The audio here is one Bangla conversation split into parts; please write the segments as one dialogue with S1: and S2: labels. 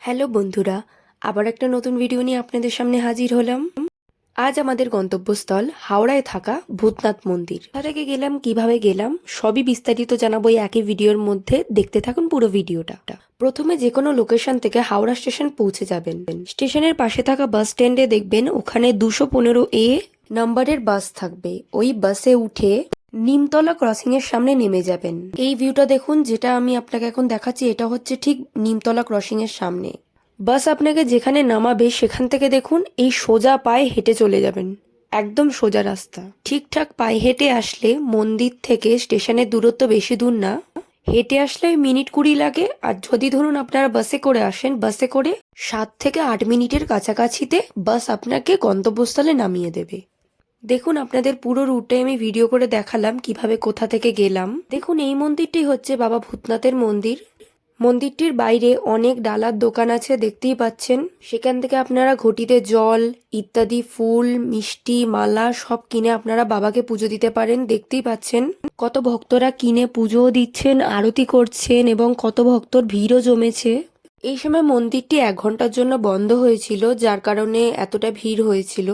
S1: হ্যালো বন্ধুরা, আবার একটা নতুন ভিডিও নিয়ে আপনাদের সামনে হাজির হলাম। আজ আমাদের গন্তব্যস্থল হাওড়ায় থাকা ভূতনাথ মন্দির। কোথা থেকে গেলাম, কিভাবে গেলাম, সবই বিস্তারিত জানাবো এই একই ভিডিওর মধ্যে। দেখতে থাকুন পুরো ভিডিওটা। প্রথমে যে কোনো লোকেশন থেকে হাওড়া স্টেশন পৌঁছে যাবেন। স্টেশনের পাশে থাকা বাস স্ট্যান্ডে দেখবেন ওখানে 215A নাম্বারের বাস থাকবে। ওই বাসে উঠে নিমতলা ক্রসিং এর সামনে নেমে যাবেন। এই ভিউটা দেখুন, যেটা আমি আপনাকে এখন দেখাচ্ছি, এটা হচ্ছে ঠিক নিমতলা ক্রসিং এর সামনে। বাস আপনাকে যেখানে নামাবে সেখান থেকে দেখুন এই সোজা পায়ে হেঁটে চলে যাবেন, একদম সোজা রাস্তা। ঠিকঠাক পায়ে হেঁটে আসলে মন্দির থেকে স্টেশনের দূরত্ব বেশি দূর না, হেঁটে আসলে মিনিট 20 লাগে। আর যদি ধরুন আপনারা বাসে করে আসেন, বাসে করে 7 থেকে 8 মিনিটের কাছাকাছিতে বাস আপনাকে গন্তব্যস্থলে নামিয়ে দেবে। দেখুন, আপনাদের পুরো রুটে আমি ভিডিও করে দেখালাম কিভাবে কোথা থেকে গেলাম। দেখুন, এই মন্দিরটি হচ্ছে বাবা ভূতনাথের মন্দির। মন্দিরটির বাইরে অনেক ডালার দোকান আছে, দেখতেই পাচ্ছেন। সেখান থেকে আপনারা ঘটিতে জল ইত্যাদি ফুল মিষ্টি মালা সব কিনে আপনারা বাবাকে পুজো দিতে পারেন। দেখতেই পাচ্ছেন কত ভক্তরা কিনে পুজোও দিচ্ছেন, আরতি করছেন এবং কত ভক্তর ভিড়ও জমেছে। এই সময় মন্দিরটি 1 ঘন্টার জন্য বন্ধ হয়েছিল, যার কারণে এতটা ভিড় হয়েছিল।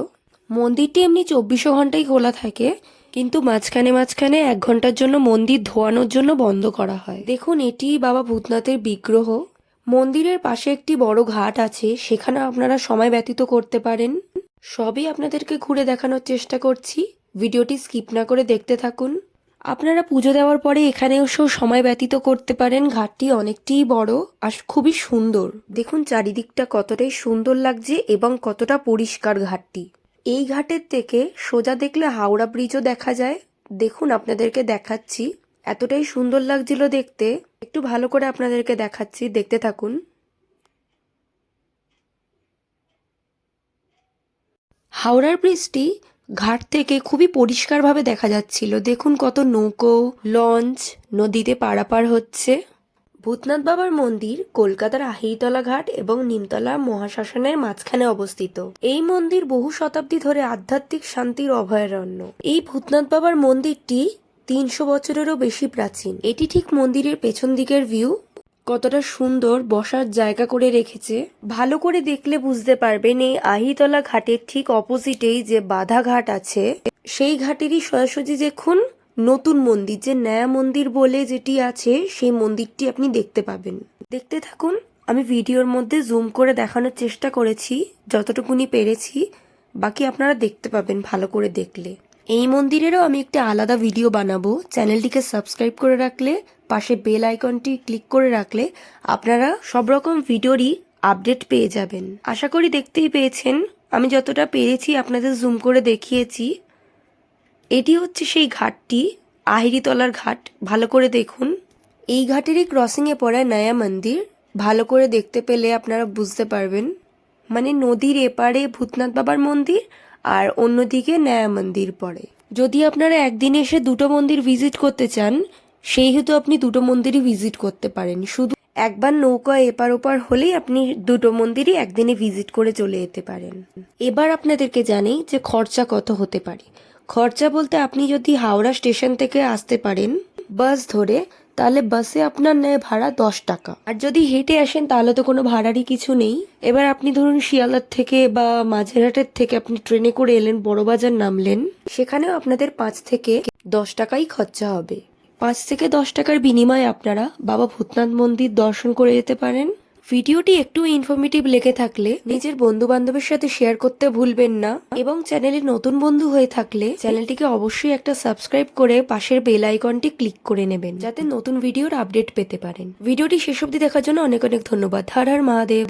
S1: মন্দিরটি এমনি 24 ঘন্টাই খোলা থাকে, কিন্তু মাঝখানে মাঝখানে 1 ঘন্টার জন্য মন্দির ধোয়ানোর জন্য বন্ধ করা হয়। দেখুন, এটি বাবা ভূতনাথের বিগ্রহ। মন্দিরের পাশে একটি বড় ঘাট আছে, সেখানে আপনারা সময় ব্যতীত করতে পারেন। সবই আপনাদেরকে ঘুরে দেখানোর চেষ্টা করছি, ভিডিওটি স্কিপ না করে দেখতে থাকুন। আপনারা পুজো দেওয়ার পরে এখানে এসেও সময় ব্যতীত করতে পারেন। ঘাটটি অনেকটাই বড় আর খুবই সুন্দর। দেখুন চারিদিকটা কতটাই সুন্দর লাগছে এবং কতটা পরিষ্কার ঘাটটি। এই ঘাটের থেকে সোজা দেখলে হাওড়া ব্রিজও দেখা যায়। দেখুন, আপনাদেরকে দেখাচ্ছি, এতটাই সুন্দর লাগছিল দেখতে। একটু ভালো করে আপনাদেরকে দেখাচ্ছি, দেখতে থাকুন। হাওড়ার ব্রিজটি ঘাট থেকে খুবই পরিষ্কারভাবে দেখা যাচ্ছিল। দেখুন কত নৌকো লঞ্চ নদীতে পারাপার হচ্ছে। ভূতনাথ বাবার মন্দির কলকাতার আহিরিতলা ঘাট এবং নিমতলা মহাশ্মশানের মাঝখানে অবস্থিত। এই মন্দির বহু শতাব্দী ধরে আধ্যাত্মিক শান্তির অভয়ারণ্য। এই ভূতনাথ বাবার মন্দিরটি 300 বছরেরও বেশি প্রাচীন। এটি ঠিক মন্দিরের পেছন দিকের ভিউ। কতটা সুন্দর বসার জায়গা করে রেখেছে, ভালো করে দেখলে বুঝতে পারবেন। এই আহিতলা ঘাটের ঠিক অপোজিটেই যে বাধা ঘাট আছে, সেই ঘাটেরই সোজাসুজি দেখুন নতুন মন্দির, যে নয়া মন্দির বলে যেটি আছে, সেই মন্দিরটি আপনি দেখতে পাবেন। দেখতে থাকুন, আমি ভিডিওর মধ্যে জুম করে দেখানোর চেষ্টা করেছি যতটুকুনি পেরেছি, বাকি আপনারা দেখতে পাবেন ভালো করে দেখলে। এই মন্দিরেরও আমি একটি আলাদা ভিডিও বানাবো। চ্যানেলটিকে সাবস্ক্রাইব করে রাখলে, পাশে বেল আইকনটি ক্লিক করে রাখলে আপনারা সব রকম ভিডিওরই আপডেট পেয়ে যাবেন। আশা করি দেখতেই পেয়েছেন, আমি যতটা পেরেছি আপনাদের জুম করে দেখিয়েছি। এটি হচ্ছে সেই ঘাটটি, আহিরিতলার ঘাট। ভালো করে দেখুন, এই ঘাটেরই ক্রসিংয়ে পড়ে নয়া মন্দির। ভালো করে দেখতে পেলে আপনারা বুঝতে পারবেন, মানে নদীর এপারে ভূতনাথ বাবার মন্দির আর অন্যদিকে নয়া মন্দির পড়ে। যদি আপনারা একদিনে এসে দুটো মন্দির ভিজিট করতে চান, সেই হেতু আপনি দুটো মন্দিরই ভিজিট করতে পারেন। শুধু একবার নৌকা এপার ওপার হলেই আপনি দুটো মন্দিরই একদিনে ভিজিট করে চলে যেতে পারেন। এবার আপনাদেরকে জানি যে খরচা কত হতে পারে। খরচা বলতে, আপনি যদি হাওড়া স্টেশন থেকে আসতে পারেন বাস ধরে, তাহলে বাসে আপনার নেয় ভাড়া 10 টাকা। আর যদি হেঁটে আসেন তাহলে তো কোনো ভাড়ারই কিছু নেই। এবার আপনি ধরুন শিয়ালদার থেকে বা মাঝেরহাটের থেকে আপনি ট্রেনে করে এলেন, বড়বাজার নামলেন, সেখানেও আপনাদের 5 থেকে 10 টাকাই খরচা হবে। 5 থেকে 10 টাকার বিনিময়ে আপনারা বাবা ভূতনাথ মন্দির দর্শন করে যেতে পারেন। ভিডিওটি একটু ইনফরমেটিভ লেগে থাকলে নিজের বন্ধু বান্ধবের সাথে শেয়ার করতে ভুলবেন না, এবং চ্যানেলে নতুন বন্ধু হয়ে থাকলে চ্যানেলটিকে অবশ্যই একটা সাবস্ক্রাইব করে পাশের বেল আইকনটি ক্লিক করে নেবেন, যাতে নতুন ভিডিওর আপডেট পেতে পারেন। ভিডিওটি শেষ অবধি দেখার জন্য অনেক অনেক ধন্যবাদ। হর হর মহাদেব।